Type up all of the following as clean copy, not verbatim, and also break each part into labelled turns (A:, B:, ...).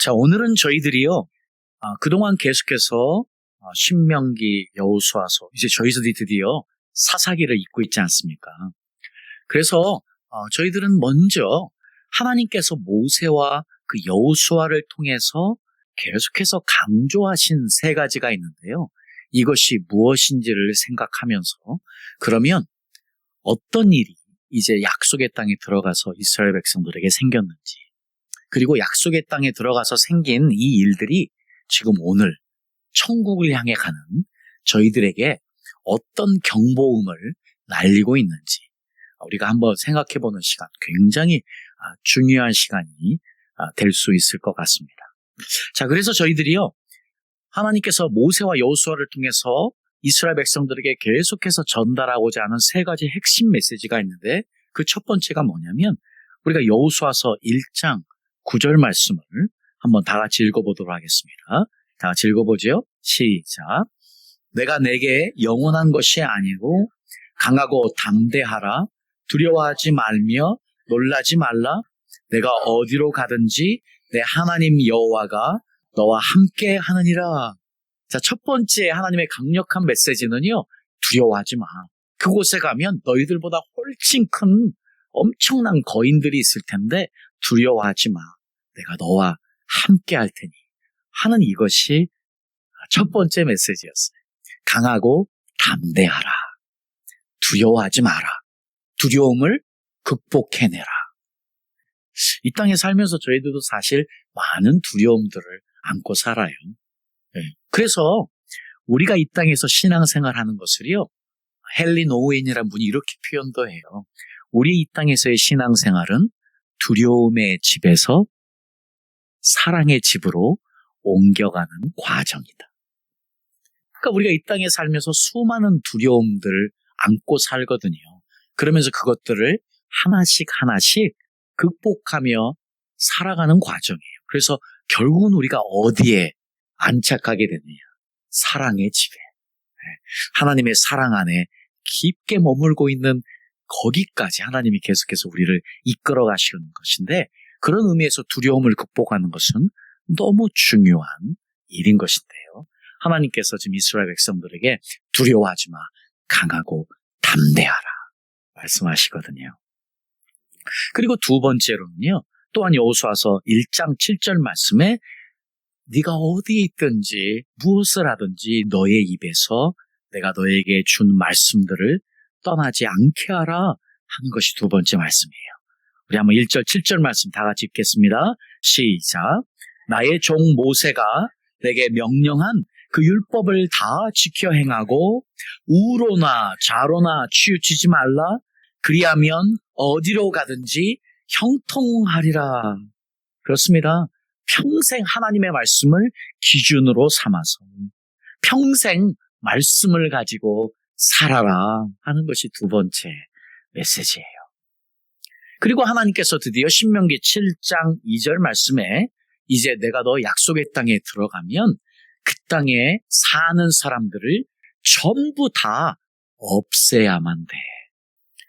A: 자, 오늘은 저희들이요, 그동안 계속해서 신명기, 여호수아서, 이제 저희들이 드디어 사사기를 읽고 있지 않습니까? 그래서 저희들은 먼저 하나님께서 모세와 그 여호수아를 통해서 계속해서 강조하신 세 가지가 있는데요. 이것이 무엇인지를 생각하면서 그러면 어떤 일이 이제 약속의 땅에 들어가서 이스라엘 백성들에게 생겼는지, 그리고 약속의 땅에 들어가서 생긴 이 일들이 지금 오늘 천국을 향해 가는 저희들에게 어떤 경보음을 날리고 있는지 우리가 한번 생각해보는 시간, 굉장히 중요한 시간이 될 수 있을 것 같습니다. 자, 그래서 저희들이요, 하나님께서 모세와 여호수아를 통해서 이스라엘 백성들에게 계속해서 전달하고자 하는 세 가지 핵심 메시지가 있는데, 그 첫 번째가 뭐냐면 우리가 여호수아서 1장 9절 말씀을 한번 다 같이 읽어보도록 하겠습니다. 다 같이 읽어보죠. 시작. 내가 내게 영원한 것이 아니고 강하고 담대하라. 두려워하지 말며 놀라지 말라. 내가 어디로 가든지 내 하나님 여호와가 너와 함께 하느니라. 자, 첫 번째 하나님의 강력한 메시지는요, 두려워하지 마. 그곳에 가면 너희들보다 훨씬 큰 엄청난 거인들이 있을 텐데 두려워하지 마. 내가 너와 함께 할 테니 하는 이것이 첫 번째 메시지였어요. 강하고 담대하라. 두려워하지 마라. 두려움을 극복해내라. 이 땅에 살면서 저희들도 사실 많은 두려움들을 안고 살아요. 그래서 우리가 이 땅에서 신앙생활하는 것을요, 헨리 노우엔이라는 분이 이렇게 표현도 해요. 우리 이 땅에서의 신앙생활은 두려움의 집에서 사랑의 집으로 옮겨가는 과정이다. 그러니까 우리가 이 땅에 살면서 수많은 두려움들을 안고 살거든요. 그러면서 그것들을 하나씩 하나씩 극복하며 살아가는 과정이에요. 그래서 결국은 우리가 어디에 안착하게 되느냐? 사랑의 집에. 하나님의 사랑 안에 깊게 머물고 있는 거기까지 하나님이 계속해서 우리를 이끌어 가시는 것인데, 그런 의미에서 두려움을 극복하는 것은 너무 중요한 일인 것인데요. 하나님께서 지금 이스라엘 백성들에게 두려워하지 마, 강하고 담대하라 말씀하시거든요. 그리고 두 번째로는요, 또한 여호수아서 1장 7절 말씀에 네가 어디에 있든지 무엇을 하든지 너의 입에서 내가 너에게 준 말씀들을 떠나지 않게 하라 하는 것이 두 번째 말씀이에요. 우리 한번 1절 7절 말씀 다 같이 읽겠습니다. 시작. 나의 종 모세가 내게 명령한 그 율법을 다 지켜 행하고 우로나 좌로나 치우치지 말라. 그리하면 어디로 가든지 형통하리라. 그렇습니다. 평생 하나님의 말씀을 기준으로 삼아서 평생 말씀을 가지고 살아라 하는 것이 두 번째 메시지예요. 그리고 하나님께서 드디어 신명기 7장 2절 말씀에 이제 내가 너 약속의 땅에 들어가면 그 땅에 사는 사람들을 전부 다 없애야만 돼.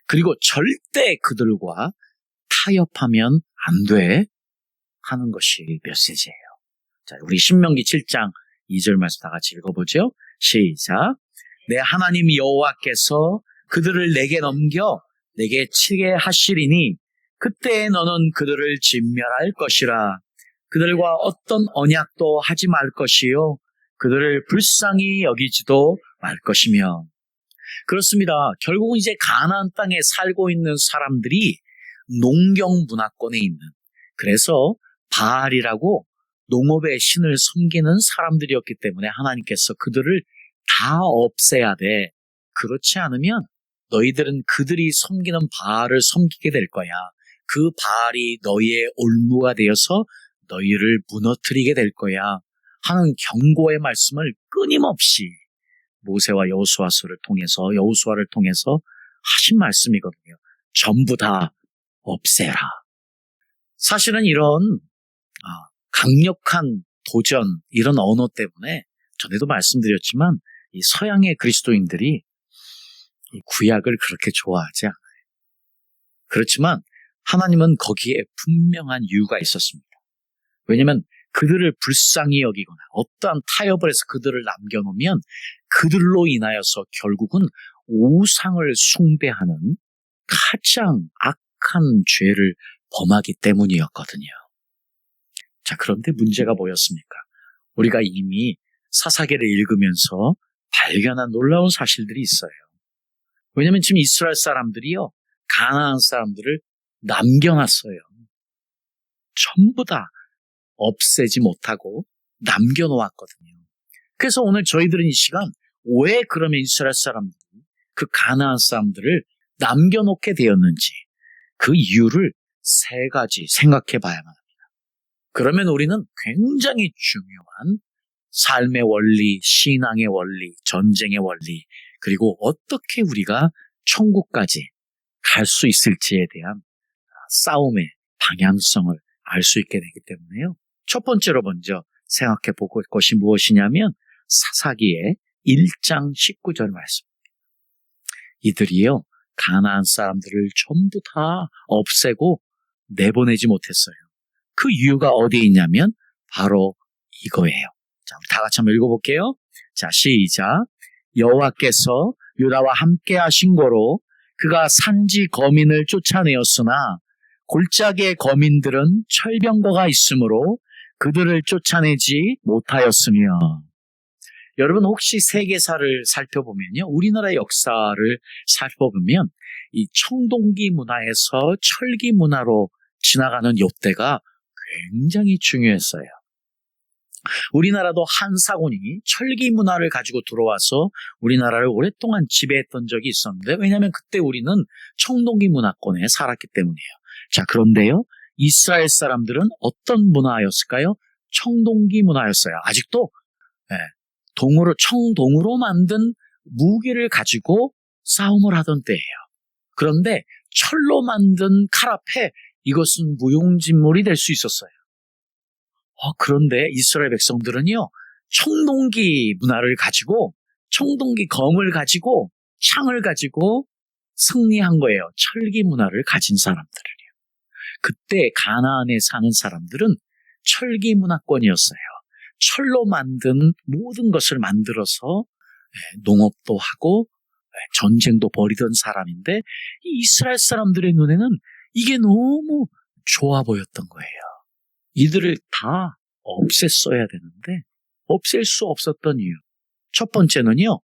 A: 그리고 절대 그들과 타협하면 안 돼 하는 것이 메시지예요. 자, 우리 신명기 7장 2절 말씀 다 같이 읽어보죠. 시작. 내 하나님 여호와께서 그들을 내게 넘겨 내게 치게 하시리니 그때 너는 그들을 진멸할 것이라. 그들과 어떤 언약도 하지 말 것이요 그들을 불쌍히 여기지도 말 것이며. 그렇습니다. 결국은 이제 가나안 땅에 살고 있는 사람들이 농경 문화권에 있는, 그래서 바알이라고 농업의 신을 섬기는 사람들이었기 때문에 하나님께서 그들을 다 없애야 돼. 그렇지 않으면 너희들은 그들이 섬기는 바알을 섬기게 될 거야. 그 바알이 너희의 올무가 되어서 너희를 무너뜨리게 될 거야 하는 경고의 말씀을 끊임없이 모세와 여호수아를 통해서 하신 말씀이거든요. 전부 다 없애라. 사실은 이런 강력한 도전, 이런 언어 때문에 전에도 말씀드렸지만 이 서양의 그리스도인들이 이 구약을 그렇게 좋아하지 않아요. 그렇지만 하나님은 거기에 분명한 이유가 있었습니다. 왜냐하면 그들을 불쌍히 여기거나 어떠한 타협을 해서 그들을 남겨놓으면 그들로 인하여서 결국은 우상을 숭배하는 가장 악한 죄를 범하기 때문이었거든요. 자, 그런데 문제가 뭐였습니까? 우리가 이미 사사기를 읽으면서 발견한 놀라운 사실들이 있어요. 왜냐하면 지금 이스라엘 사람들이요, 가나안 사람들을 남겨놨어요. 전부 다 없애지 못하고 남겨놓았거든요. 그래서 오늘 저희들은 이 시간 왜 그러면 이스라엘 사람들이 그 가나안 사람들을 남겨놓게 되었는지 그 이유를 세 가지 생각해 봐야만 합니다. 그러면 우리는 굉장히 중요한 삶의 원리, 신앙의 원리, 전쟁의 원리, 그리고 어떻게 우리가 천국까지 갈 수 있을지에 대한 싸움의 방향성을 알 수 있게 되기 때문에요. 첫 번째로 먼저 생각해 볼 것이 무엇이냐면 사사기의 1장 19절 말씀입니다. 이들이요, 가나안 사람들을 전부 다 없애고 내보내지 못했어요. 그 이유가 어디에 있냐면 바로 이거예요. 자, 우리 다 같이 한번 읽어볼게요. 자, 시작. 여호와께서 유다와 함께 하신 거로 그가 산지 거민을 쫓아내었으나 골짜기의 거민들은 철병거가 있으므로 그들을 쫓아내지 못하였으며. 여러분 혹시 세계사를 살펴보면요, 우리나라의 역사를 살펴보면 이 청동기 문화에서 철기 문화로 지나가는 요때가 굉장히 중요했어요. 우리나라도 한사군이 철기 문화를 가지고 들어와서 우리나라를 오랫동안 지배했던 적이 있었는데, 왜냐하면 그때 우리는 청동기 문화권에 살았기 때문이에요. 자, 그런데요, 이스라엘 사람들은 어떤 문화였을까요? 청동기 문화였어요. 아직도 청동으로 만든 무기를 가지고 싸움을 하던 때예요. 그런데 철로 만든 칼 앞에 이것은 무용지물이 될 수 있었어요. 그런데 이스라엘 백성들은요, 청동기 문화를 가지고, 청동기 검을 가지고, 창을 가지고 승리한 거예요. 철기 문화를 가진 사람들을요. 그때 가나안에 사는 사람들은 철기 문화권이었어요. 철로 만든 모든 것을 만들어서 농업도 하고 전쟁도 벌이던 사람인데, 이 이스라엘 사람들의 눈에는 이게 너무 좋아 보였던 거예요. 이들을 다 없앴어야 되는데 없앨 수 없었던 이유. 첫 번째는요,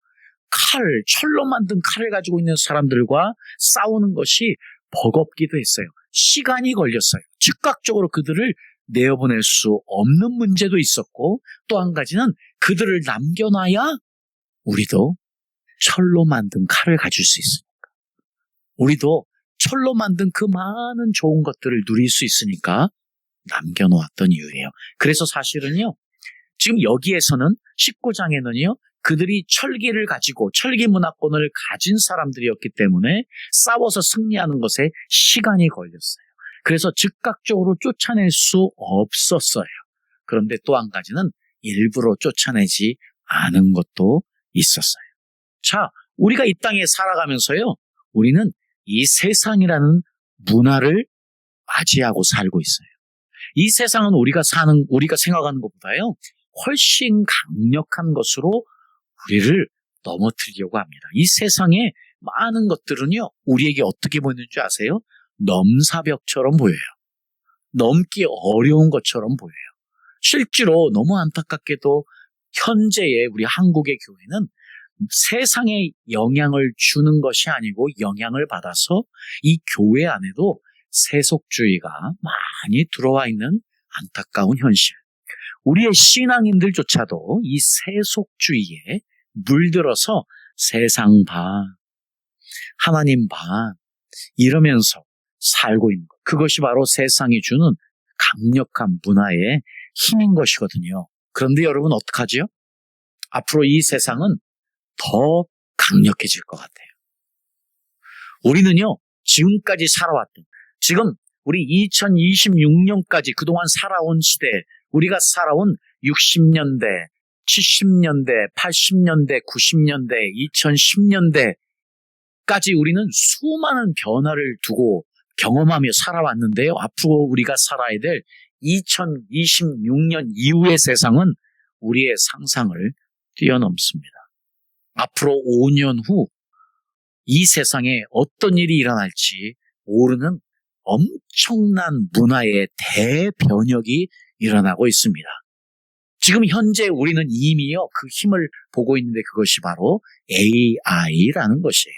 A: 철로 만든 칼을 가지고 있는 사람들과 싸우는 것이 버겁기도 했어요. 시간이 걸렸어요. 즉각적으로 그들을 내어보낼 수 없는 문제도 있었고, 또 한 가지는 그들을 남겨놔야 우리도 철로 만든 칼을 가질 수 있으니까, 우리도 철로 만든 그 많은 좋은 것들을 누릴 수 있으니까 남겨놓았던 이유예요. 그래서 사실은요, 지금 여기에서는 19장에는요, 그들이 철기를 가지고 철기 문화권을 가진 사람들이었기 때문에 싸워서 승리하는 것에 시간이 걸렸어요. 그래서 즉각적으로 쫓아낼 수 없었어요. 그런데 또 한 가지는 일부러 쫓아내지 않은 것도 있었어요. 자, 우리가 이 땅에 살아가면서요, 우리는 이 세상이라는 문화를 맞이하고 살고 있어요. 이 세상은 우리가 생각하는 것보다요, 훨씬 강력한 것으로 우리를 넘어뜨리려고 합니다. 이 세상의 많은 것들은요, 우리에게 어떻게 보이는 줄 아세요? 넘사벽처럼 보여요. 넘기 어려운 것처럼 보여요. 실제로 너무 안타깝게도 현재의 우리 한국의 교회는 세상에 영향을 주는 것이 아니고 영향을 받아서 이 교회 안에도 세속주의가 많이 들어와 있는 안타까운 현실. 우리의 신앙인들조차도 이 세속주의에 물들어서 세상 반, 하나님 반 이러면서 살고 있는 것. 그것이 바로 세상이 주는 강력한 문화의 힘인 것이거든요. 그런데 여러분 어떡하지요? 앞으로 이 세상은 더 강력해질 것 같아요. 우리는요, 지금까지 살아왔던, 지금 우리 2026년까지 그동안 살아온 시대, 우리가 살아온 60년대, 70년대, 80년대, 90년대, 2010년대까지 우리는 수많은 변화를 두고 경험하며 살아왔는데요. 앞으로 우리가 살아야 될 2026년 이후의 세상은 우리의 상상을 뛰어넘습니다. 앞으로 5년 후 이 세상에 어떤 일이 일어날지 모르는 엄청난 문화의 대변혁이 일어나고 있습니다. 지금 현재 우리는 이미요 그 힘을 보고 있는데 그것이 바로 AI라는 것이에요.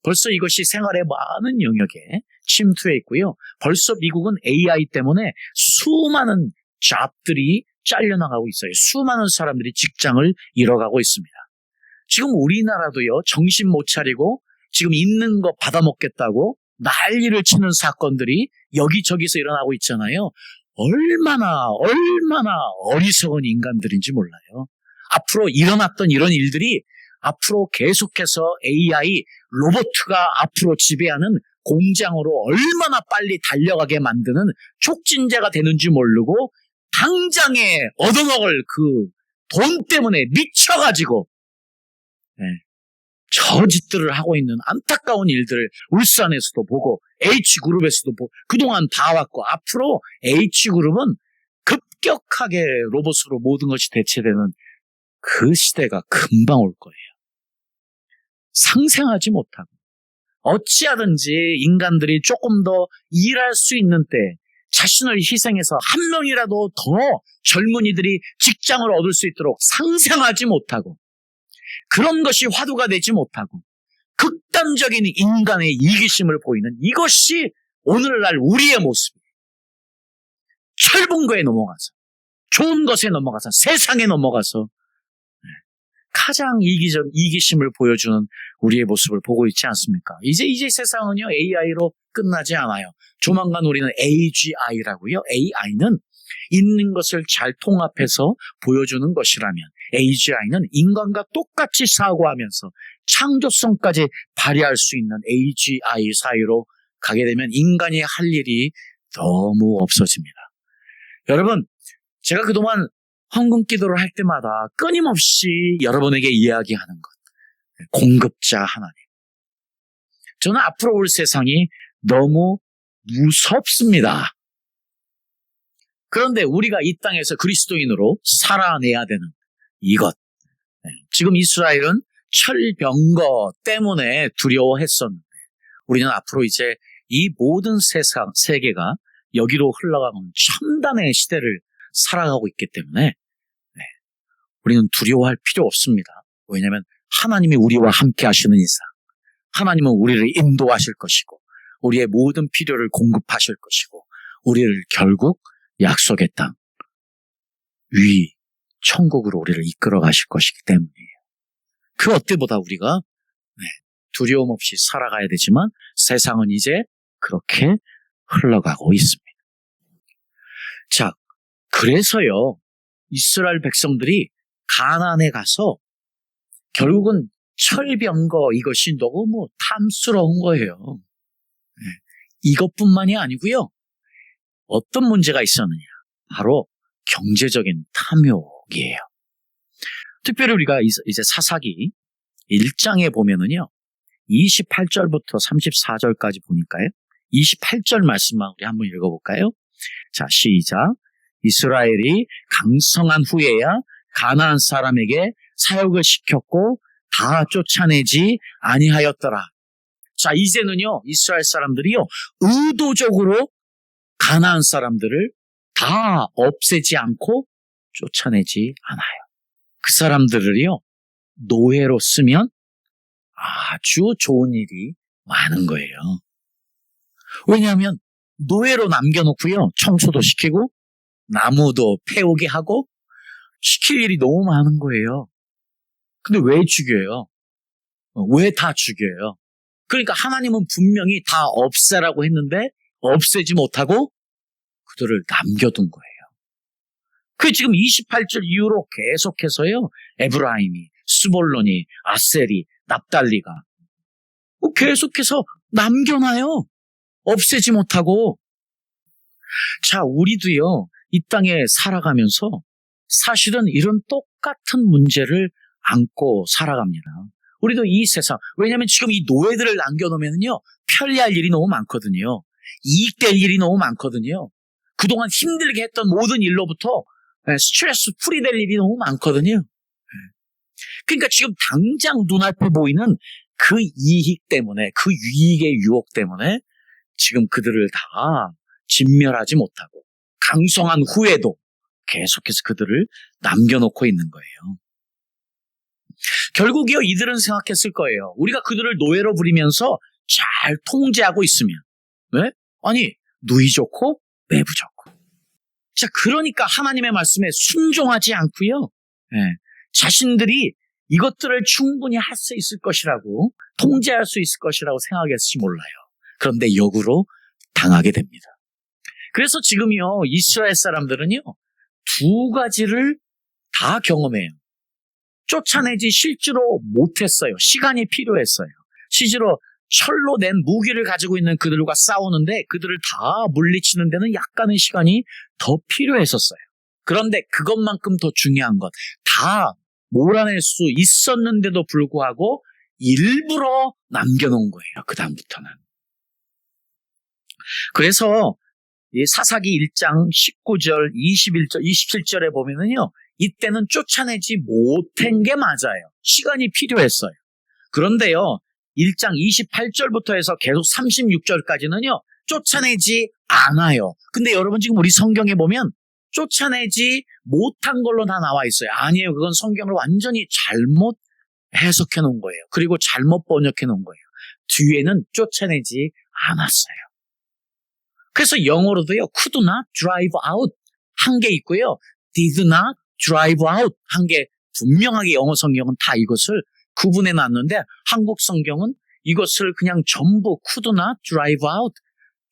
A: 벌써 이것이 생활의 많은 영역에 침투해 있고요. 벌써 미국은 AI 때문에 수많은 잡들이 잘려나가고 있어요. 수많은 사람들이 직장을 잃어가고 있습니다. 지금 우리나라도요, 정신 못 차리고 지금 있는 거 받아먹겠다고 난리를 치는 사건들이 여기저기서 일어나고 있잖아요. 얼마나 어리석은 인간들인지 몰라요. 앞으로 일어났던 이런 일들이 앞으로 계속해서 AI, 로봇가 앞으로 지배하는 공장으로 얼마나 빨리 달려가게 만드는 촉진제가 되는지 모르고 당장에 얻어먹을 그 돈 때문에 미쳐가지고 저 짓들을 하고 있는 안타까운 일들을 울산에서도 보고 H그룹에서도 보고 그동안 봐왔고 앞으로 H그룹은 급격하게 로봇으로 모든 것이 대체되는 그 시대가 금방 올 거예요. 상상하지 못하고 어찌하든지 인간들이 조금 더 일할 수 있는 때 자신을 희생해서 한 명이라도 더 젊은이들이 직장을 얻을 수 있도록 상상하지 못하고 그런 것이 화두가 되지 못하고 극단적인 인간의 이기심을 보이는 이것이 오늘날 우리의 모습이에요. 철분 거에 넘어가서 좋은 것에 넘어가서 세상에 넘어가서 가장 이기심을 보여주는 우리의 모습을 보고 있지 않습니까? 이제 세상은요 AI로 끝나지 않아요. 조만간 우리는 AGI라고요. AI는 있는 것을 잘 통합해서 보여주는 것이라면 AGI는 인간과 똑같이 사고하면서 창조성까지 발휘할 수 있는 AGI 사이로 가게 되면 인간이 할 일이 너무 없어집니다. 여러분, 제가 그동안 헌금 기도를 할 때마다 끊임없이 여러분에게 이야기하는 것, 공급자 하나님. 저는 앞으로 올 세상이 너무 무섭습니다. 그런데 우리가 이 땅에서 그리스도인으로 살아내야 되는 이것. 지금 이스라엘은 철병거 때문에 두려워했었는데 우리는 앞으로 이제 이 모든 세계가 여기로 흘러가는 첨단의 시대를 살아가고 있기 때문에 우리는 두려워할 필요 없습니다. 왜냐하면 하나님이 우리와 함께 하시는 이상 하나님은 우리를 인도하실 것이고 우리의 모든 필요를 공급하실 것이고 우리를 결국 약속의 땅 위 천국으로 우리를 이끌어 가실 것이기 때문이에요. 그 어때보다 우리가 두려움 없이 살아가야 되지만 세상은 이제 그렇게 흘러가고 있습니다. 자, 그래서요 이스라엘 백성들이 가나안에 가서 결국은 철병거 이것이 너무 탐스러운 거예요. 이것뿐만이 아니고요. 어떤 문제가 있었느냐? 바로 경제적인 탐욕이에요. 특별히 우리가 이제 사사기 1장에 보면은요. 28절부터 34절까지 보니까요. 28절 말씀만 우리 한번 읽어볼까요? 자, 시작. 이스라엘이 강성한 후에야 가나안 사람에게 사역을 시켰고 다 쫓아내지 아니하였더라. 자, 이제는요 이스라엘 사람들이요 의도적으로 가나안 사람들을 다 없애지 않고 쫓아내지 않아요. 그 사람들을요 노예로 쓰면 아주 좋은 일이 많은 거예요. 왜냐하면 노예로 남겨놓고요 청소도 시키고 나무도 패오게 하고 시킬 일이 너무 많은 거예요. 근데 왜 죽여요? 왜 다 죽여요? 그러니까 하나님은 분명히 다 없애라고 했는데 없애지 못하고 그들을 남겨둔 거예요. 그 지금 28절 이후로 계속해서요 에브라임이, 스볼론이, 아셀이, 납달리가 계속해서 남겨놔요. 없애지 못하고. 자, 우리도요 이 땅에 살아가면서 사실은 이런 똑같은 문제를 안고 살아갑니다. 우리도 이 세상, 왜냐하면 지금 이 노예들을 남겨놓으면요 편리할 일이 너무 많거든요. 이익될 일이 너무 많거든요. 그동안 힘들게 했던 모든 일로부터 스트레스 풀이 될 일이 너무 많거든요. 그러니까 지금 당장 눈앞에 보이는 그 이익 때문에, 그 유익의 유혹 때문에 지금 그들을 다 진멸하지 못하고 강성한 후에도 계속해서 그들을 남겨놓고 있는 거예요. 결국이요, 이들은 생각했을 거예요. 우리가 그들을 노예로 부리면서 잘 통제하고 있으면, 네? 아니, 누이 좋고 매부 좋고. 자, 그러니까 하나님의 말씀에 순종하지 않고요, 네, 자신들이 이것들을 충분히 할 수 있을 것이라고, 통제할 수 있을 것이라고 생각했을지 몰라요. 그런데 역으로 당하게 됩니다. 그래서 지금요, 이스라엘 사람들은요, 두 가지를 다 경험해요. 쫓아내지 실제로 못했어요. 시간이 필요했어요. 실제로 철로 낸 무기를 가지고 있는 그들과 싸우는데 그들을 다 물리치는 데는 약간의 시간이 더 필요했었어요. 그런데 그것만큼 더 중요한 것, 다 몰아낼 수 있었는데도 불구하고 일부러 남겨놓은 거예요. 그 다음부터는. 그래서 이 사사기 1장 19절, 21절, 27절에 보면은요, 이때는 쫓아내지 못한 게 맞아요. 시간이 필요했어요. 그런데요, 1장 28절부터 해서 계속 36절까지는요, 쫓아내지 않아요. 근데 여러분 지금 우리 성경에 보면 쫓아내지 못한 걸로 다 나와 있어요. 아니에요. 그건 성경을 완전히 잘못 해석해 놓은 거예요. 그리고 잘못 번역해 놓은 거예요. 뒤에는 쫓아내지 않았어요. 그래서 영어로도요, could not drive out 한 게 있고요, did not drive out 한 게 분명하게 영어 성경은 다 이것을 구분해 놨는데 한국 성경은 이것을 그냥 전부 could not drive out,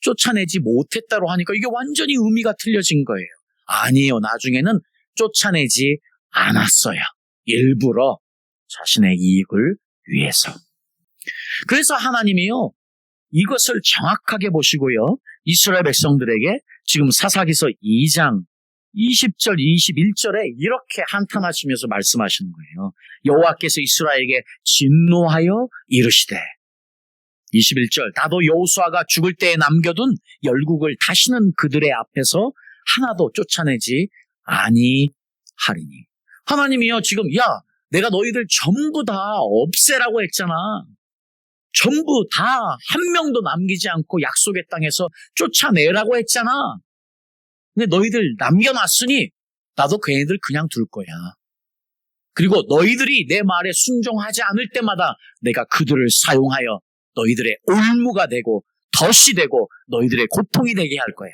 A: 쫓아내지 못했다고 하니까 이게 완전히 의미가 틀려진 거예요. 아니에요. 나중에는 쫓아내지 않았어요. 일부러 자신의 이익을 위해서. 그래서 하나님이요, 이것을 정확하게 보시고요, 이스라엘 백성들에게 지금 사사기서 2장 20절, 21절에 이렇게 한탄하시면서 말씀하시는 거예요. 여호와께서 이스라엘에게 진노하여 이르시되, 21절, 나도 여호수아가 죽을 때에 남겨둔 열국을 다시는 그들의 앞에서 하나도 쫓아내지 아니하리니. 하나님이요, 지금 야, 내가 너희들 전부 다 없애라고 했잖아. 전부 다 한 명도 남기지 않고 약속의 땅에서 쫓아내라고 했잖아. 근데 너희들 남겨놨으니 나도 걔네들 그냥 둘 거야. 그리고 너희들이 내 말에 순종하지 않을 때마다 내가 그들을 사용하여 너희들의 올무가 되고 덫이 되고 너희들의 고통이 되게 할 거야.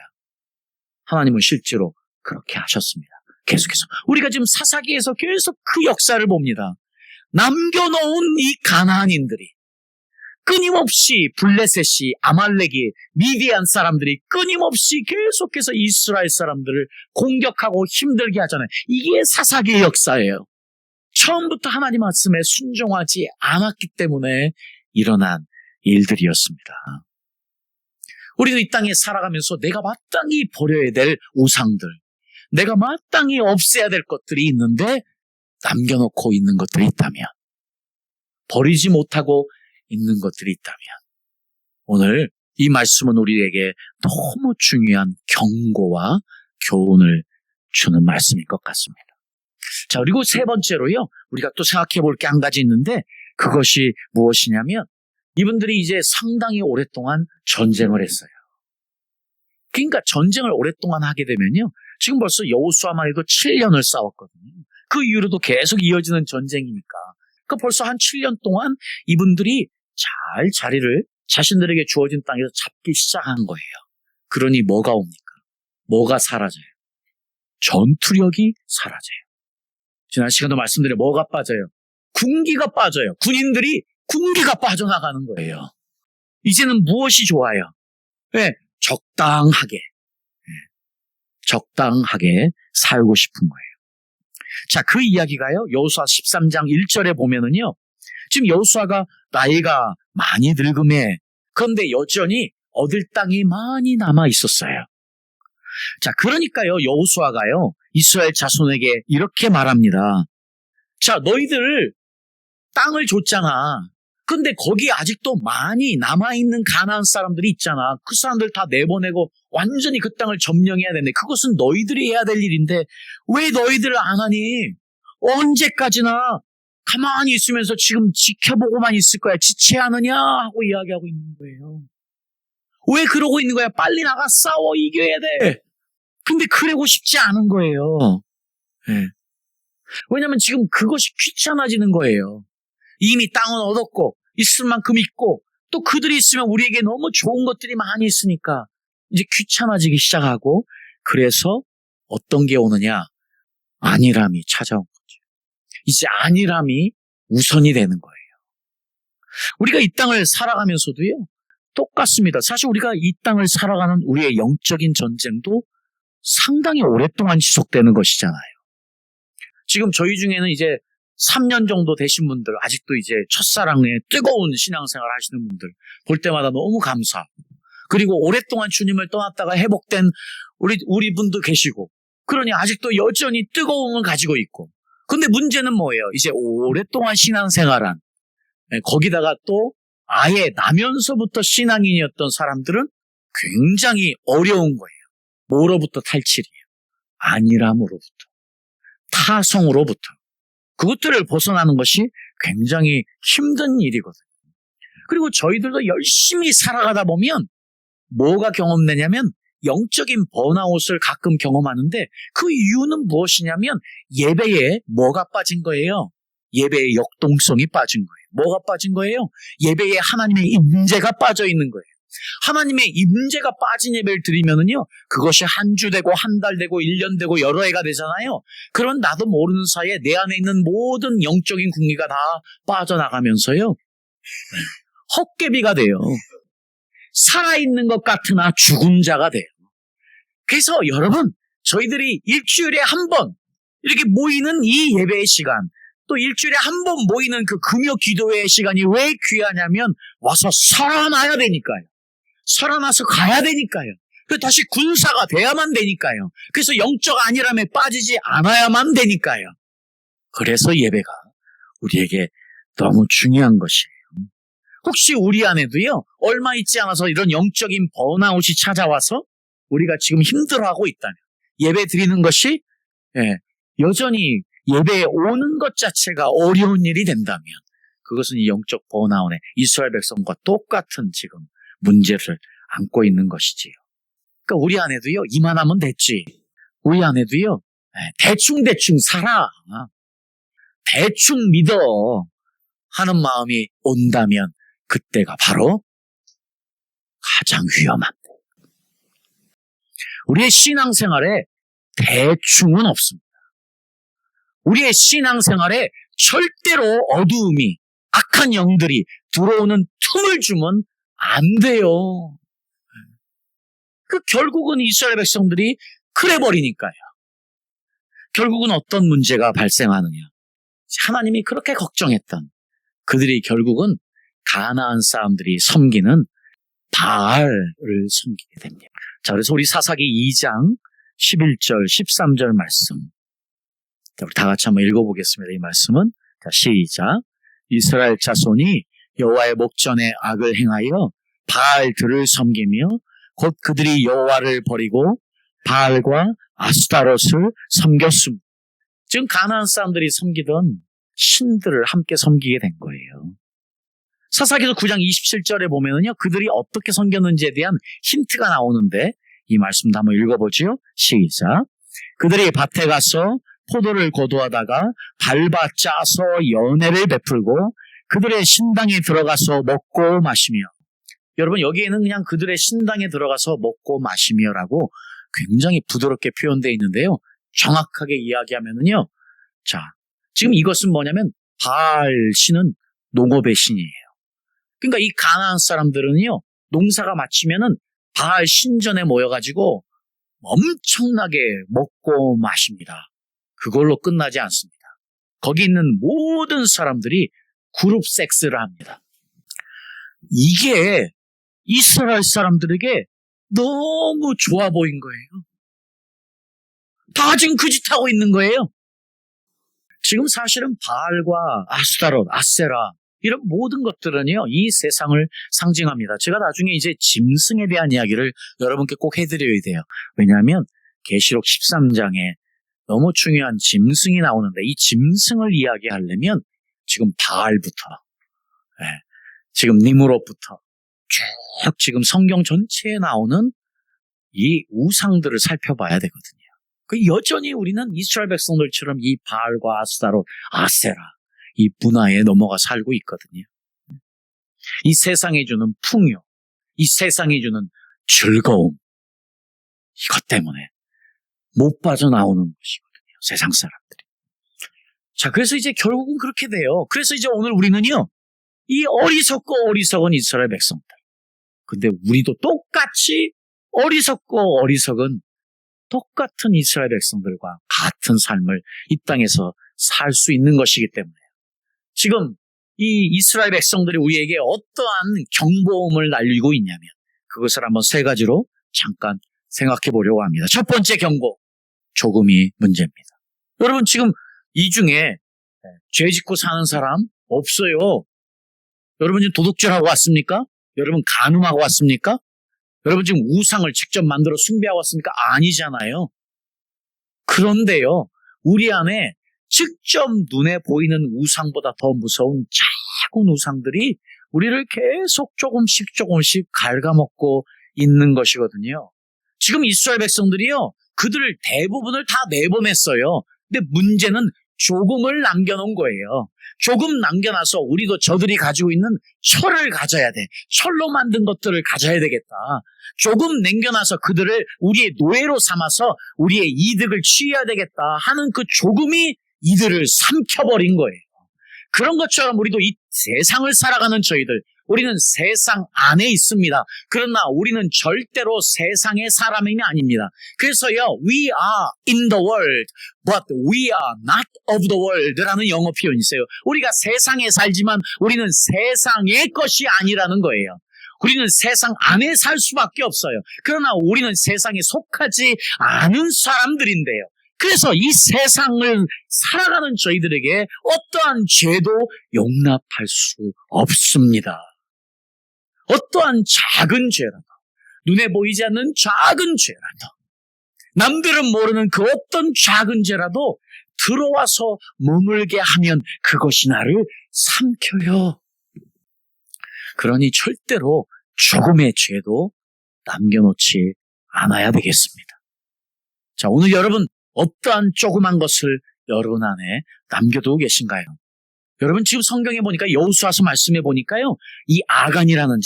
A: 하나님은 실제로 그렇게 하셨습니다. 계속해서 우리가 지금 사사기에서 계속 그 역사를 봅니다. 남겨놓은 이 가나안인들이 끊임없이 블레셋이, 아말렉이, 미디안 사람들이 끊임없이 계속해서 이스라엘 사람들을 공격하고 힘들게 하잖아요. 이게 사사기의 역사예요. 처음부터 하나님 말씀에 순종하지 않았기 때문에 일어난 일들이었습니다. 우리도 이 땅에 살아가면서 내가 마땅히 버려야 될 우상들, 내가 마땅히 없애야 될 것들이 있는데 남겨놓고 있는 것들이 있다면, 버리지 못하고 있는 것들이 있다면, 오늘 이 말씀은 우리에게 너무 중요한 경고와 교훈을 주는 말씀일 것 같습니다. 자, 그리고 세 번째로요, 우리가 또 생각해 볼 게 한 가지 있는데 그것이 무엇이냐면, 이분들이 이제 상당히 오랫동안 전쟁을 했어요. 그러니까 전쟁을 오랫동안 하게 되면요, 지금 벌써 여호수아만 해도 7년을 싸웠거든요. 그 이후로도 계속 이어지는 전쟁이니까 그 벌써 한 7년 동안 이분들이 잘 자리를 자신들에게 주어진 땅에서 잡기 시작한 거예요. 그러니 뭐가 옵니까? 뭐가 사라져요? 전투력이 사라져요. 지난 시간도 말씀드려, 뭐가 빠져요? 군기가 빠져요. 군인들이 군기가 빠져나가는 거예요. 이제는 무엇이 좋아요? 네, 적당하게 살고 싶은 거예요. 자, 그 이야기가요, 여호수아 13장 1절에 보면은요, 지금 여호수아가 나이가 많이 늙음에, 그런데 여전히 얻을 땅이 많이 남아 있었어요. 자, 그러니까요, 여호수아가요, 이스라엘 자손에게 이렇게 말합니다. 자, 너희들 땅을 줬잖아. 근데 거기 아직도 많이 남아있는 가나안 사람들이 있잖아. 그 사람들 다 내보내고 완전히 그 땅을 점령해야 되는데 그것은 너희들이 해야 될 일인데 왜 너희들을 안 하니? 언제까지나 가만히 있으면서 지금 지켜보고만 있을 거야. 지체하느냐 하고 이야기하고 있는 거예요. 왜 그러고 있는 거야? 빨리 나가 싸워 이겨야 돼. 근데 그러고 싶지 않은 거예요. 네. 왜냐면 지금 그것이 귀찮아지는 거예요. 이미 땅은 얻었고 있을 만큼 있고 또 그들이 있으면 우리에게 너무 좋은 것들이 많이 있으니까 이제 귀찮아지기 시작하고 그래서 어떤 게 오느냐? 안일함이 찾아온 거죠. 이제 안일함이 우선이 되는 거예요. 우리가 이 땅을 살아가면서도요. 똑같습니다. 사실 우리가 이 땅을 살아가는 우리의 영적인 전쟁도 상당히 오랫동안 지속되는 것이잖아요. 지금 저희 중에는 이제 3년 정도 되신 분들, 아직도 이제 첫사랑에 뜨거운 신앙생활 하시는 분들 볼 때마다 너무 감사하고, 그리고 오랫동안 주님을 떠났다가 회복된 우리 분도 계시고, 그러니 아직도 여전히 뜨거움을 가지고 있고. 근데 문제는 뭐예요? 이제 오랫동안 신앙생활한, 거기다가 또 아예 나면서부터 신앙인이었던 사람들은 굉장히 어려운 거예요. 뭐로부터 탈출이에요? 안일함으로부터, 타성으로부터. 그것들을 벗어나는 것이 굉장히 힘든 일이거든요. 그리고 저희들도 열심히 살아가다 보면 뭐가 경험되냐면 영적인 번아웃을 가끔 경험하는데 그 이유는 무엇이냐면 예배에 뭐가 빠진 거예요? 예배의 역동성이 빠진 거예요. 뭐가 빠진 거예요? 예배에 하나님의 임재가 빠져 있는 거예요. 하나님의 임재가 빠진 예배를 드리면은요, 그것이 한 주 되고 한 달 되고 1년 되고 여러 해가 되잖아요. 그런 나도 모르는 사이에 내 안에 있는 모든 영적인 궁리가 다 빠져나가면서요, 헛개비가 돼요. 살아있는 것 같으나 죽은 자가 돼요. 그래서 여러분, 저희들이 일주일에 한 번 이렇게 모이는 이 예배의 시간, 또 일주일에 한 번 모이는 그 금요 기도회의 시간이 왜 귀하냐면 와서 살아나야 되니까요. 살아나서 가야 되니까요. 그래서 다시 군사가 돼야만 되니까요. 그래서 영적 안일함에 빠지지 않아야만 되니까요. 그래서 예배가 우리에게 너무 중요한 것이에요. 혹시 우리 안에도요, 얼마 있지 않아서 이런 영적인 번아웃이 찾아와서 우리가 지금 힘들어하고 있다면, 예배 드리는 것이 여전히 예배에 오는 것 자체가 어려운 일이 된다면 그것은 이 영적 번아웃에 이스라엘 백성과 똑같은 지금 문제를 안고 있는 것이지요. 그러니까 우리 안에도요, 이만하면 됐지. 우리 안에도요, 대충 살아. 대충 믿어. 하는 마음이 온다면 그때가 바로 가장 위험합니다. 우리의 신앙생활에 대충은 없습니다. 우리의 신앙생활에 절대로 어두움이, 악한 영들이 들어오는 틈을 주면 안 돼요. 그 결국은 이스라엘 백성들이 그래버리니까요. 결국은 어떤 문제가 발생하느냐. 하나님이 그렇게 걱정했던 그들이 결국은 가나안 사람들이 섬기는 바알을 섬기게 됩니다. 자, 그래서 우리 사사기 2장 11절, 13절 말씀. 자, 우리 다 같이 한번 읽어보겠습니다. 이 말씀은. 자, 시작. 이스라엘 자손이 여호와의 목전에 악을 행하여 바알들을 섬기며 곧 그들이 여호와를 버리고 바알과 아스타롯을 섬겼습니다. 지금 가나안 사람들이 섬기던 신들을 함께 섬기게 된 거예요. 사사기서 9장 27절에 보면은요, 그들이 어떻게 섬겼는지에 대한 힌트가 나오는데 이 말씀도 한번 읽어보죠. 시작. 그들이 밭에 가서 포도를 거두하다가 밟아 짜서 연회를 베풀고 그들의 신당에 들어가서 먹고 마시며. 여러분, 여기에는 그냥 그들의 신당에 들어가서 먹고 마시며라고 굉장히 부드럽게 표현되어 있는데요. 정확하게 이야기하면은요, 자, 지금 이것은 뭐냐면 바알 신은 농업의 신이에요. 그러니까 이 가나안 사람들은요, 농사가 마치면은 바알 신전에 모여가지고 엄청나게 먹고 마십니다. 그걸로 끝나지 않습니다. 거기 있는 모든 사람들이 그룹 섹스를 합니다. 이게 이스라엘 사람들에게 너무 좋아 보인 거예요. 다 지금 그 짓 하고 있는 거예요. 지금 사실은 바알과 아스타롯, 아세라 이런 모든 것들은요, 이 세상을 상징합니다. 제가 나중에 이제 짐승에 대한 이야기를 여러분께 꼭 해드려야 돼요. 왜냐하면 계시록 13장에 너무 중요한 짐승이 나오는데 이 짐승을 이야기하려면 지금 바알부터, 지금 니므롯부터 쭉 지금 성경 전체에 나오는 이 우상들을 살펴봐야 되거든요. 여전히 우리는 이스라엘 백성들처럼 이 바알과 아스타롯, 아세라 이 문화에 넘어가 살고 있거든요. 이 세상이 주는 풍요, 이 세상이 주는 즐거움, 이것 때문에 못 빠져나오는 것이거든요. 세상 사람들이. 자, 그래서 이제 결국은 그렇게 돼요. 그래서 이제 오늘 우리는요, 이 어리석고 어리석은 이스라엘 백성들. 근데 우리도 똑같이 어리석고 어리석은 똑같은 이스라엘 백성들과 같은 삶을 이 땅에서 살 수 있는 것이기 때문에 지금 이 이스라엘 백성들이 우리에게 어떠한 경보음을 날리고 있냐면 그것을 한번 세 가지로 잠깐 생각해 보려고 합니다. 첫 번째 경고, 조금이 문제입니다. 여러분 지금 이 중에 죄 짓고 사는 사람 없어요. 여러분 지금 도둑질하고 왔습니까? 여러분 간음하고 왔습니까? 여러분 지금 우상을 직접 만들어 숭배하고 왔습니까? 아니잖아요. 그런데요, 우리 안에 직접 눈에 보이는 우상보다 더 무서운 작은 우상들이 우리를 계속 조금씩 갉아먹고 있는 것이거든요. 지금 이스라엘 백성들이요, 그들을 대부분을 다 내보냈어요. 근데 문제는 조금을 남겨놓은 거예요. 조금 남겨놔서 우리도 저들이 가지고 있는 철을 가져야 돼. 철로 만든 것들을 가져야 되겠다. 조금 남겨놔서 그들을 우리의 노예로 삼아서 우리의 이득을 취해야 되겠다 하는 그 조금이 이들을 삼켜버린 거예요. 그런 것처럼 우리도 이 세상을 살아가는 저희들, 우리는 세상 안에 있습니다. 그러나 우리는 절대로 세상의 사람이 아닙니다. 그래서요, we are in the world, but we are not of the world 라는 영어 표현이 있어요. 우리가 세상에 살지만 우리는 세상의 것이 아니라는 거예요. 우리는 세상 안에 살 수밖에 없어요. 그러나 우리는 세상에 속하지 않은 사람들인데요. 그래서 이 세상을 살아가는 저희들에게 어떠한 죄도 용납할 수 없습니다. 어떠한 작은 죄라도, 눈에 보이지 않는 작은 죄라도, 남들은 모르는 그 어떤 작은 죄라도 들어와서 머물게 하면 그것이 나를 삼켜요. 그러니 절대로 조금의 죄도 남겨놓지 않아야 되겠습니다. 자, 오늘 여러분 어떠한 조그만 것을 여러분 안에 남겨두고 계신가요? 여러분 지금 성경에 보니까 여호수아서 말씀해 보니까요, 이 아간이라는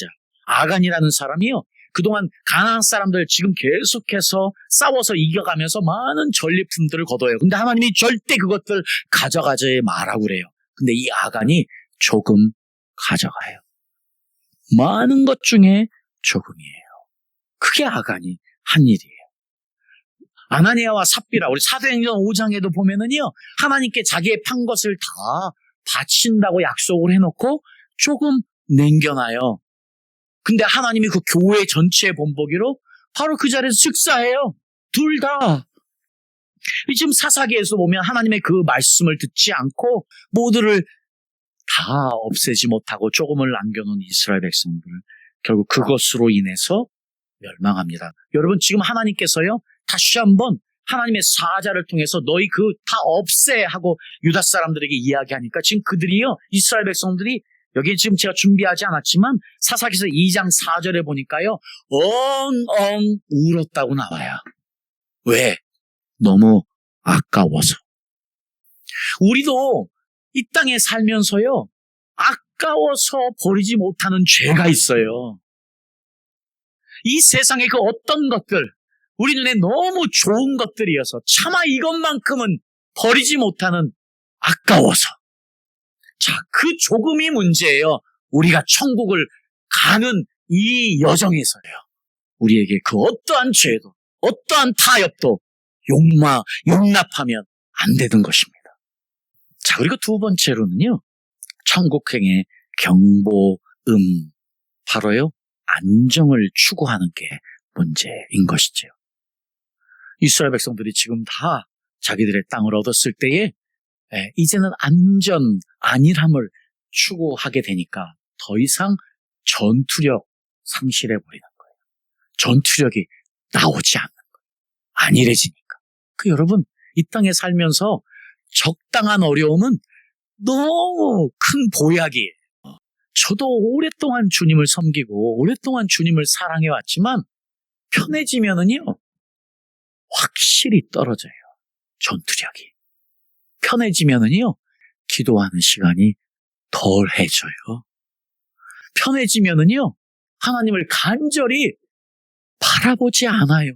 A: 사람이요, 그동안 가나안 사람들 지금 계속해서 싸워서 이겨가면서 많은 전리품들을 거둬요. 근데 하나님이 절대 그것들 가져가지 말라고 그래요. 근데 이 아간이 조금 가져가요. 많은 것 중에 조금이에요. 그게 아간이 한 일이에요. 아나니아와 삽비라, 우리 사도행전 5장에도 보면은요, 하나님께 자기의 판 것을 다 바친다고 약속을 해놓고 조금 남겨놔요. 근데 하나님이 그 교회 전체의 본보기로 바로 그 자리에서 즉사해요. 둘 다. 지금 사사기에서 보면 하나님의 그 말씀을 듣지 않고 모두를 다 없애지 못하고 조금을 남겨놓은 이스라엘 백성들, 결국 그것으로 인해서 멸망합니다. 여러분 지금 하나님께서요, 다시 한번 하나님의 사자를 통해서 너희 그 다 없애 하고 유다 사람들에게 이야기하니까 지금 그들이요, 이스라엘 백성들이 여기 지금 제가 준비하지 않았지만 사사기서 2장 4절에 보니까요, 엉엉 울었다고 나와요. 왜? 너무 아까워서. 우리도 이 땅에 살면서요, 아까워서 버리지 못하는 죄가 있어요. 이 세상의 그 어떤 것들, 우리 눈에 너무 좋은 것들이어서 차마 이것만큼은 버리지 못하는, 아까워서. 자, 그 조금이 문제예요. 우리가 천국을 가는 이 여정에서요, 우리에게 그 어떠한 죄도, 어떠한 타협도 용납하면 안 되는 것입니다. 자, 그리고 두 번째로는요, 천국행의 경보음, 바로요, 안정을 추구하는 게 문제인 것이죠. 이스라엘 백성들이 지금 다 자기들의 땅을 얻었을 때에 이제는 안전함을 추구하게 되니까 더 이상 전투력 상실해버리는 거예요. 전투력이 나오지 않는 거예요. 안일해지니까. 여러분, 이 땅에 살면서 적당한 어려움은 너무 큰 보약이에요. 저도 오랫동안 주님을 섬기고 오랫동안 주님을 사랑해왔지만 편해지면은요, 확실히 떨어져요. 전투력이. 편해지면은요, 기도하는 시간이 덜해져요. 편해지면은요, 하나님을 간절히 바라보지 않아요.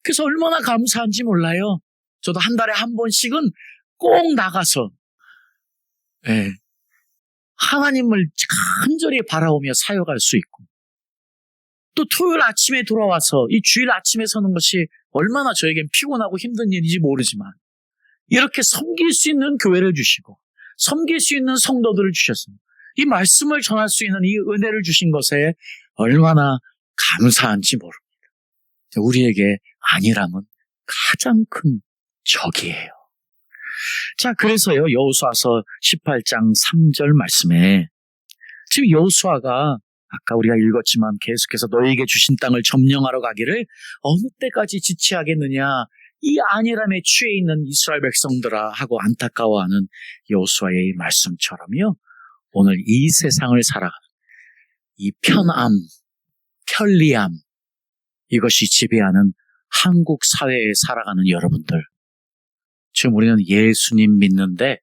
A: 그래서 얼마나 감사한지 몰라요. 저도 한 달에 한 번씩은 꼭 나가서 하나님을 간절히 바라보며 사역할 수 있고, 또 토요일 아침에 돌아와서 이 주일 아침에 서는 것이 얼마나 저에겐 피곤하고 힘든 일인지 모르지만 이렇게 섬길 수 있는 교회를 주시고 섬길 수 있는 성도들을 주셨습니다. 이 말씀을 전할 수 있는 이 은혜를 주신 것에 얼마나 감사한지 모릅니다. 우리에게 안일함은 가장 큰 적이에요. 자, 그래서요, 여호수아서 18장 3절 말씀에 지금 여호수아가 아까 우리가 읽었지만 계속해서 너희에게 주신 땅을 점령하러 가기를 어느 때까지 지체하겠느냐, 이 안일함에 취해 있는 이스라엘 백성들아 하고 안타까워하는 여호수아의 말씀처럼요, 오늘 이 세상을 살아가는 이 편함, 편리함, 이것이 지배하는 한국 사회에 살아가는 여러분들, 지금 우리는 예수님 믿는데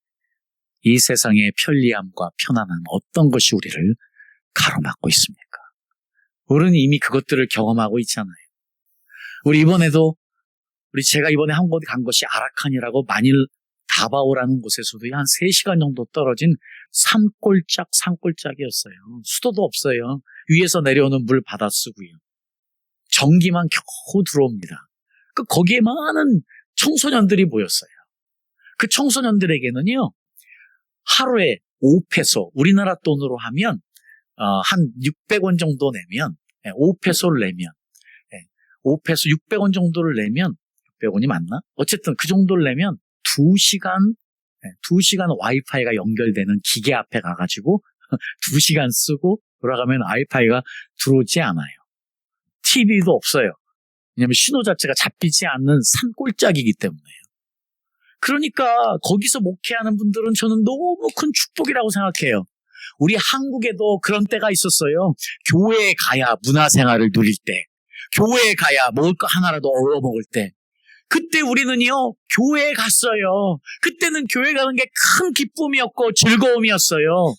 A: 이 세상의 편리함과 편안함, 어떤 것이 우리를 가로막고 있습니까? 우리는 이미 그것들을 경험하고 있잖아요. 제가 이번에 한 번 간 것이 아라칸이라고 마닐 다바오라는 곳에서도 한 3시간 정도 떨어진 산골짜기였어요. 수도도 없어요. 위에서 내려오는 물 받아 쓰고요. 전기만 겨우 들어옵니다. 거기에 많은 청소년들이 모였어요. 그 청소년들에게는요, 하루에 5페소, 우리나라 돈으로 하면 한 600원 정도 내면, 5페소를 내면, 5페소 600원 정도를 내면, 600원이 맞나? 어쨌든 그 정도를 내면 2시간 와이파이가 연결되는 기계 앞에 가가지고 2시간 쓰고 돌아가면 와이파이가 들어오지 않아요. TV도 없어요. 왜냐하면 신호 자체가 잡히지 않는 산골짜기이기 때문에요. 그러니까 거기서 목회하는 분들은 저는 너무 큰 축복이라고 생각해요. 우리 한국에도 그런 때가 있었어요. 교회에 가야 문화생활을 누릴 때, 교회에 가야 먹을 거 하나라도 얻어 먹을 때, 그때 우리는요, 교회에 갔어요. 그때는 교회 가는 게 큰 기쁨이었고 즐거움이었어요.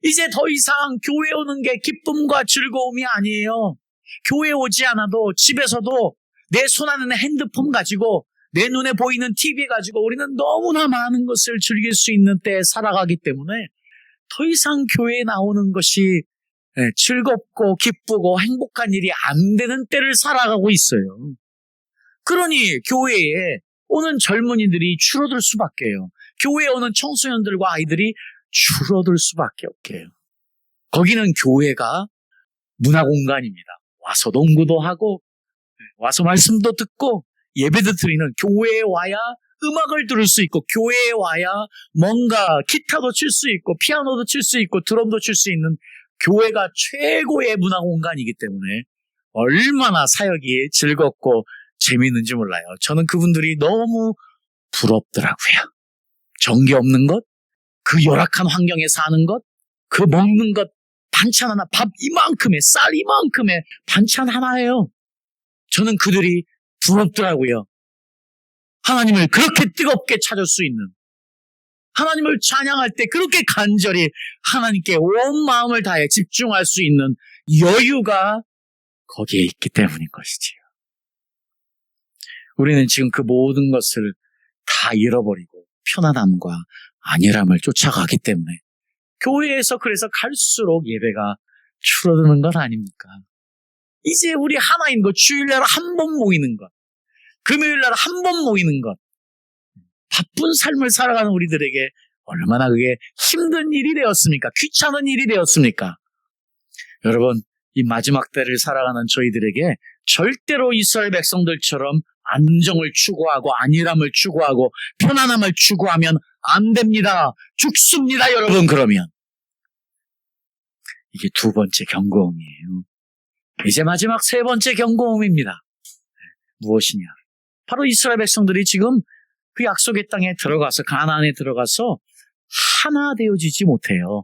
A: 이제 더 이상 교회 오는 게 기쁨과 즐거움이 아니에요. 교회 오지 않아도 집에서도 내 손 안에 핸드폰 가지고 내 눈에 보이는 TV 가지고 우리는 너무나 많은 것을 즐길 수 있는 때에 살아가기 때문에 더 이상 교회에 나오는 것이 즐겁고 기쁘고 행복한 일이 안 되는 때를 살아가고 있어요. 그러니 교회에 오는 젊은이들이 줄어들 수밖에요. 교회에 오는 청소년들과 아이들이 줄어들 수밖에 없게요. 거기는 교회가 문화공간입니다. 와서 농구도 하고 와서 말씀도 듣고 예배도 드리는, 교회에 와야 음악을 들을 수 있고 교회에 와야 뭔가 기타도 칠 수 있고 피아노도 칠 수 있고 드럼도 칠 수 있는 교회가 최고의 문화공간이기 때문에 얼마나 사역이 즐겁고 재미있는지 몰라요. 저는 그분들이 너무 부럽더라고요. 전기 없는 것, 그 열악한 환경에 사는 것, 그 먹는 것, 반찬 하나, 밥 이만큼에, 쌀 이만큼에 반찬 하나예요. 저는 그들이 부럽더라고요. 하나님을 그렇게 뜨겁게 찾을 수 있는, 하나님을 찬양할 때 그렇게 간절히 하나님께 온 마음을 다해 집중할 수 있는 여유가 거기에 있기 때문인 것이지요. 우리는 지금 그 모든 것을 다 잃어버리고 편안함과 안일함을 쫓아가기 때문에 교회에서 그래서 갈수록 예배가 줄어드는 것 아닙니까? 이제 우리 하나인 것, 주일날 한 번 모이는 것, 금요일날 한 번 모이는 것, 바쁜 삶을 살아가는 우리들에게 얼마나 그게 힘든 일이 되었습니까? 귀찮은 일이 되었습니까? 여러분, 이 마지막 때를 살아가는 저희들에게 절대로 이스라엘 백성들처럼 안정을 추구하고 안일함을 추구하고 편안함을 추구하면 안 됩니다. 죽습니다, 여러분. 그러면 이게 두 번째 경고음이에요. 이제 마지막 세 번째 경고음입니다. 무엇이냐? 바로 이스라엘 백성들이 지금 그 약속의 땅에 들어가서 가나안에 들어가서 하나 되어지지 못해요.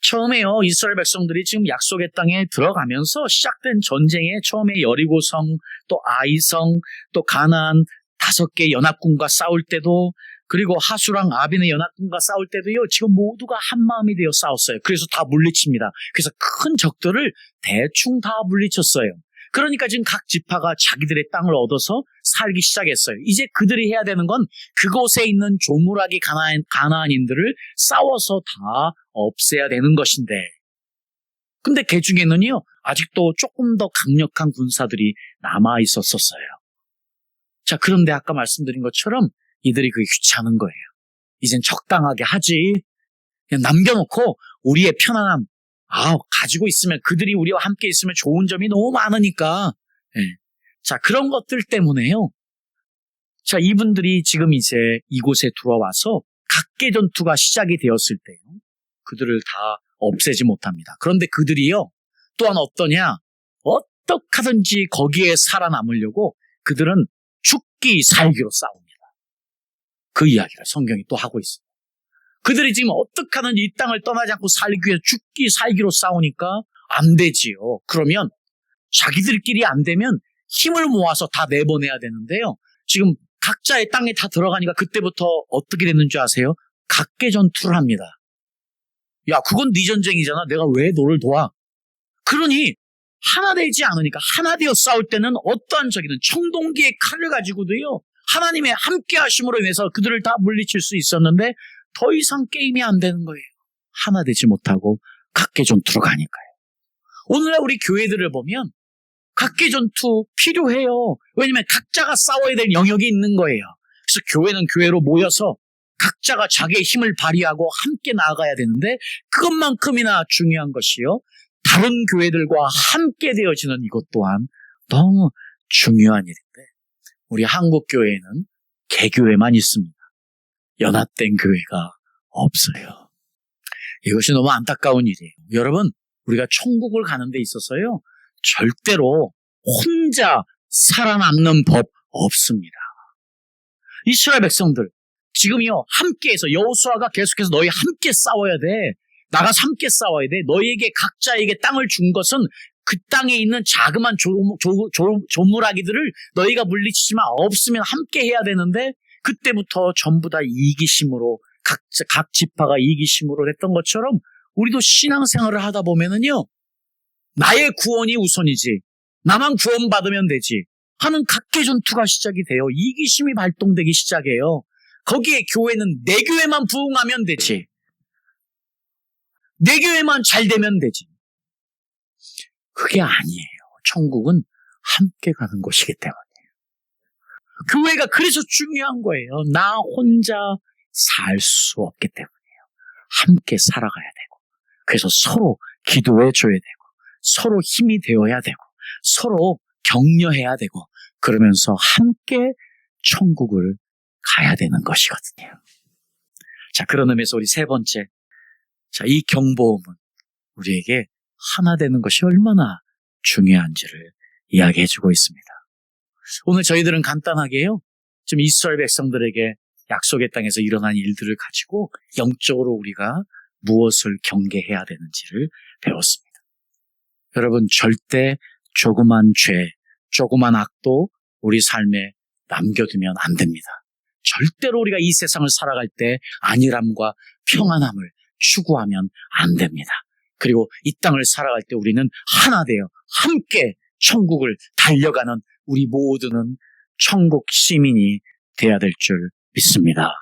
A: 처음에요, 이스라엘 백성들이 지금 약속의 땅에 들어가면서 시작된 전쟁에 처음에 여리고성, 또 아이성, 또 가나안 5개 연합군과 싸울 때도, 그리고 하수랑 아빈의 연합군과 싸울 때도요, 지금 모두가 한 마음이 되어 싸웠어요. 그래서 다 물리칩니다. 그래서 큰 적들을 대충 다 물리쳤어요. 그러니까 지금 각 지파가 자기들의 땅을 얻어서 살기 시작했어요. 이제 그들이 해야 되는 건 그곳에 있는 조물하기 가나안인들을 싸워서 다 없애야 되는 것인데, 근데 그 중에는요, 아직도 조금 더 강력한 군사들이 남아 있었어요. 자, 그런데 아까 말씀드린 것처럼 이들이 그게 귀찮은 거예요. 이젠 적당하게 하지. 그냥 남겨놓고 우리의 편안함, 가지고 있으면, 그들이 우리와 함께 있으면 좋은 점이 너무 많으니까. 예. 자, 그런 것들 때문에요. 자, 이분들이 지금 이제 이곳에 들어와서 각계 전투가 시작이 되었을 때요, 그들을 다 없애지 못합니다. 그런데 그들이요, 또한 어떠냐? 어떻게든지 거기에 살아남으려고 그들은 죽기 살기로 싸웁니다. 그 이야기를 성경이 또 하고 있습니다. 그들이 지금 어떻게 하든 이 땅을 떠나지 않고 살기 위해 죽기 살기로 싸우니까 안 되지요. 그러면 자기들끼리 안 되면 힘을 모아서 다 내보내야 되는데요, 지금 각자의 땅에 다 들어가니까 그때부터 어떻게 됐는 줄 아세요? 각계 전투를 합니다. 야, 그건 네 전쟁이잖아. 내가 왜 너를 도와? 그러니 하나 되지 않으니까, 하나 되어 싸울 때는 어떠한 적이든 청동기의 칼을 가지고도요, 하나님의 함께 하심으로 인해서 그들을 다 물리칠 수 있었는데 더 이상 게임이 안 되는 거예요. 하나 되지 못하고 각계 전투로 가니까요. 오늘날 우리 교회들을 보면 각계 전투 필요해요. 왜냐하면 각자가 싸워야 될 영역이 있는 거예요. 그래서 교회는 교회로 모여서 각자가 자기의 힘을 발휘하고 함께 나아가야 되는데, 그것만큼이나 중요한 것이요, 다른 교회들과 함께 되어지는 이것 또한 너무 중요한 일인데, 우리 한국 교회에는 개교회만 있습니다. 연합된 교회가 없어요. 이것이 너무 안타까운 일이에요. 여러분, 우리가 천국을 가는 데 있어서요, 절대로 혼자 살아남는 법 없습니다. 이스라엘 백성들 지금요, 함께해서, 여호수아가 계속해서 너희 함께 싸워야 돼. 나가서 함께 싸워야 돼. 너희에게 각자에게 땅을 준 것은 그 땅에 있는 자그만 조물아기들을 너희가 물리치지만 없으면 함께 해야 되는데, 그때부터 전부 다 이기심으로, 각 지파가 이기심으로 했던 것처럼 우리도 신앙생활을 하다 보면은요, 나의 구원이 우선이지, 나만 구원받으면 되지 하는 각계 전투가 시작이 돼요. 이기심이 발동되기 시작해요. 거기에 교회는 내 교회만 부흥하면 되지, 내 교회만 잘 되면 되지. 그게 아니에요. 천국은 함께 가는 곳이기 때문이에요. 교회가 그래서 중요한 거예요. 나 혼자 살 수 없기 때문이에요. 함께 살아가야 되고, 그래서 서로 기도해 줘야 되고, 서로 힘이 되어야 되고, 서로 격려해야 되고, 그러면서 함께 천국을 가야 되는 것이거든요. 자, 그런 의미에서 우리 세 번째, 자, 이 경보음은 우리에게 하나 되는 것이 얼마나 중요한지를 이야기해주고 있습니다. 오늘 저희들은 간단하게요, 지금 이스라엘 백성들에게 약속의 땅에서 일어난 일들을 가지고 영적으로 우리가 무엇을 경계해야 되는지를 배웠습니다. 여러분, 절대 조그만 죄, 조그만 악도 우리 삶에 남겨두면 안 됩니다. 절대로 우리가 이 세상을 살아갈 때 안일함과 평안함을 추구하면 안 됩니다. 그리고 이 땅을 살아갈 때 우리는 하나 되어 함께 천국을 달려가는 우리 모두는 천국 시민이 되어야 될 줄 믿습니다.